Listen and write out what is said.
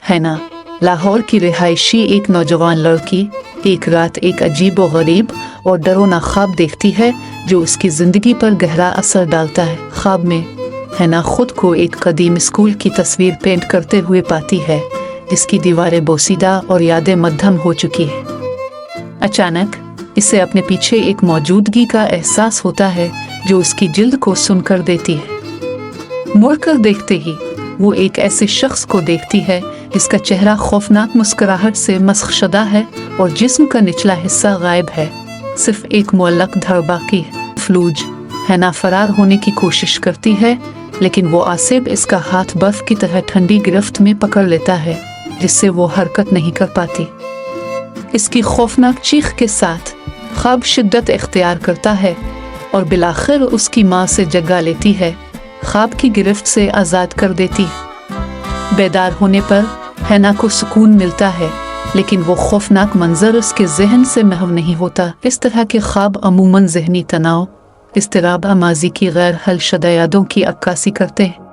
हैना। लाहौर की रिहायशी एक नौजवान लड़की एक रात एक अजीब व गरीब और डरावना ख्वाब देखती है जो उसकी जिंदगी पर गहरा असर डालता है। ख्वाब में हैना खुद को एक कदीम स्कूल की तस्वीर पेंट करते हुए पाती है जिसकी दीवारें बोसीदा और यादें मद्धम हो चुकी है। अचानक इसे अपने पीछे एक मौजूदगी का एहसास होता है जो उसकी जिल्द को सुन कर देती है। मुड़कर देखते ही वो एक ऐसे शख्स को देखती है जिसका चेहरा खौफनाक मुस्कुराहट से मस्खशदा है और जिस्म का निचला हिस्सा गायब है, सिर्फ एक मुअल्लक धड़ बाकी है। फ्लूज हैना फरार होने की कोशिश करती है लेकिन वो आसिफ इसका हाथ बर्फ की तरह ठंडी गिरफ्त में पकड़ लेता है जिससे वो हरकत नहीं कर पाती। इसकी खौफनाक चीख के साथ ख्वाब शिद्दत इख्तियार करता है और बिलाखिर उसकी माँ से जगा लेती है, ख्वाब की गिरफ्त से आज़ाद कर देती है। बेदार होने पर हैना को सुकून मिलता है लेकिन वो खौफनाक मंजर उसके जहन से महव नहीं होता। इस तरह के ख्वाब अमूमन जहनी तनाव, इस्तिराब, माजी की गैर हल शुदा यादों की अक्कासी करते हैं।